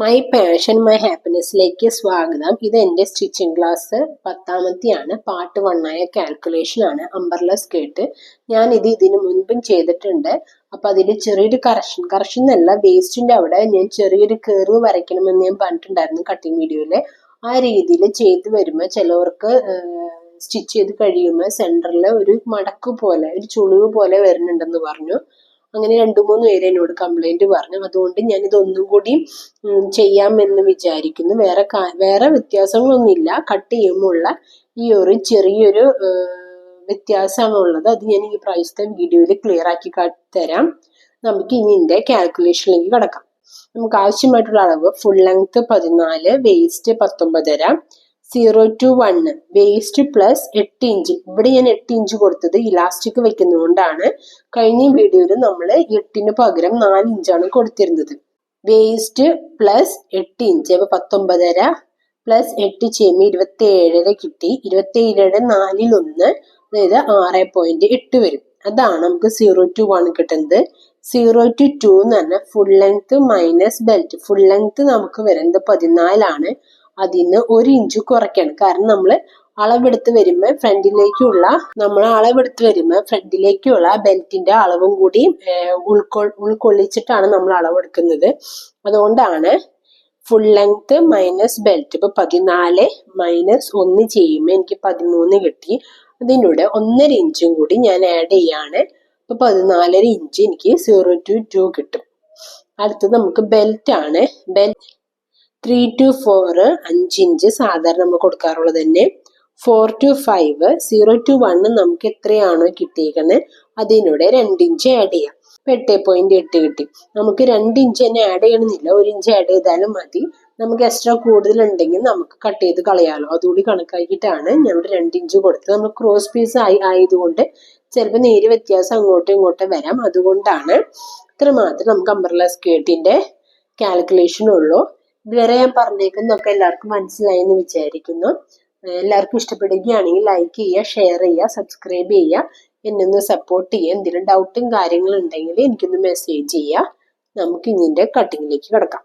My passion my ഹാപ്പിനെസ്സിലേക്ക് സ്വാഗതം. ഇത് എൻ്റെ സ്റ്റിച്ചിങ് ക്ലാസ് 10ാമത്തെയാണ്. പാർട്ട് 1 ആയ കാൽക്കുലേഷൻ ആണ്. Umbrella skirt. ഞാൻ ഇതിനു മുൻപും ചെയ്തിട്ടുണ്ട്. അപ്പൊ അതിൽ ചെറിയൊരു കറക്ഷൻ എന്നല്ല, വേസ്റ്റിന്റെ അവിടെ ഞാൻ ചെറിയൊരു കർവ് വരയ്ക്കണമെന്ന് ഞാൻ പറഞ്ഞിട്ടുണ്ടായിരുന്നു കട്ടിങ് വീഡിയോയില്. ആ രീതിയിൽ ചെയ്ത് വരുമ്പോൾ ചിലവർക്ക് സ്റ്റിച്ച് ചെയ്ത് കഴിയുമ്പോൾ സെന്ററിൽ ഒരു മടക്ക് പോലെ, ഒരു ചുളിവ് പോലെ വരുന്നുണ്ടെന്ന് പറഞ്ഞു. അങ്ങനെ 2-3 പേര് എന്നോട് കംപ്ലൈന്റ് പറഞ്ഞു. അതുകൊണ്ട് ഞാൻ ഇതൊന്നും കൂടി ചെയ്യാമെന്ന് വിചാരിക്കുന്നു. വേറെ വ്യത്യാസങ്ങളൊന്നുമില്ല. കട്ട് ചെയ്യുമ്പോഴുള്ള ഈ ഒരു ചെറിയൊരു വ്യത്യാസമാണുള്ളത്. അത് ഞാൻ ഈ പ്രാവശ്യത്തെ വീഡിയോയിൽ ക്ലിയർ ആക്കി തരാം. നമുക്ക് ഇനി ഇതിന്റെ കാൽക്കുലേഷനിലേക്ക് കടക്കാം. നമുക്ക് ആവശ്യമായിട്ടുള്ള അളവ് full length 14, waste 19.5, 0 to 1 waste plus 8 inch. ഇവിടെ ഞാൻ 8 ഇഞ്ച് കൊടുത്തത് ഇലാസ്റ്റിക് വെക്കുന്നതുകൊണ്ടാണ്. കഴിഞ്ഞ വീഡിയോയിൽ നമ്മൾ 8ന് പകരം 4 ഇഞ്ചാണ് കൊടുത്തിരുന്നത്. വേസ്റ്റ് പ്ലസ് 8 ഇഞ്ച്, അപ്പൊ 19.5 പ്ലസ് 8 ചെയ്യുമ്പോൾ 27 കിട്ടി. 27യുടെ 4-1, അതായത് 6.8 വരും. അതാണ് നമുക്ക് 0 to 1 കിട്ടുന്നത്. 0 to 2 എന്ന് പറഞ്ഞാൽ full length minus belt. Full length നമുക്ക് വരുന്നത് 14 ആണ്. അതിന് 1 ഇഞ്ച് കുറയ്ക്കണം. കാരണം നമ്മൾ അളവെടുത്ത് വരുമ്പോൾ ഫ്രണ്ടിലേക്കുള്ള ബെൽറ്റിന്റെ അളവും കൂടി ഉൾക്കൊള്ളിച്ചിട്ടാണ് നമ്മൾ അളവെടുക്കുന്നത്. അതുകൊണ്ടാണ് ഫുൾ ലെങ്ത് മൈനസ് ബെൽറ്റ്. ഇപ്പൊ 14 മൈനസ് 1 ചെയ്യുമ്പോൾ എനിക്ക് 13 കിട്ടി. അതിനൂടെ 1.5 ഇഞ്ചും കൂടി ഞാൻ ആഡ് ചെയ്യാണ്. ഇപ്പൊ 14.5 ഇഞ്ച് എനിക്ക് 0 to 2 കിട്ടും. അടുത്തത് നമുക്ക് ബെൽറ്റ് ആണ്. ബെൽറ്റ് 3 to 4 5 ഇഞ്ച് സാധാരണ നമ്മൾ കൊടുക്കാറുള്ളത് തന്നെ. 4 to 5 0 to 1 നമുക്ക് എത്രയാണോ കിട്ടിയിരിക്കുന്നത് അതിനൂടെ 2 ഇഞ്ച് ആഡ് ചെയ്യാം. 8.8 കിട്ടി. നമുക്ക് 2 ഇഞ്ച് തന്നെ ആഡ് ചെയ്യണമെന്നില്ല, 1 ഇഞ്ച് ആഡ് ചെയ്താലും മതി. നമുക്ക് എക്സ്ട്രാ കൂടുതൽ ഉണ്ടെങ്കിൽ നമുക്ക് കട്ട് ചെയ്ത് കളയാലോ. അതുകൂടി കണക്കാക്കിയിട്ടാണ് ഞാൻ 2 ഇഞ്ച് കൊടുത്തത്. നമ്മൾ ക്രോസ് പീസ് ആയതുകൊണ്ട് ചിലപ്പോൾ നേരിയ വ്യത്യാസം അങ്ങോട്ടും ഇങ്ങോട്ടും വരാം. അതുകൊണ്ടാണ് ഇത്ര മാത്രം നമുക്ക് അംബ്രല്ല സ്കേർട്ടിന്റെ കാൽക്കുലേഷൻ ഉള്ളൂ. ഇതുവരെ ഞാൻ പറഞ്ഞേക്കുന്നതൊക്കെ എല്ലാവർക്കും മനസ്സിലായി എന്ന് വിചാരിക്കുന്നു. എല്ലാവർക്കും ഇഷ്ടപ്പെടുകയാണെങ്കിൽ ലൈക്ക് ചെയ്യുക, ഷെയർ ചെയ്യുക, സബ്സ്ക്രൈബ് ചെയ്യുക, എന്നെ ഒന്ന് സപ്പോർട്ട് ചെയ്യുക. എന്തെങ്കിലും ഡൗട്ടും കാര്യങ്ങളും ഉണ്ടെങ്കിൽ എനിക്കൊന്ന് മെസ്സേജ് ചെയ്യുക. നമുക്ക് ഇതിന്റെ കട്ടിങ്ങിലേക്ക് കിടക്കാം.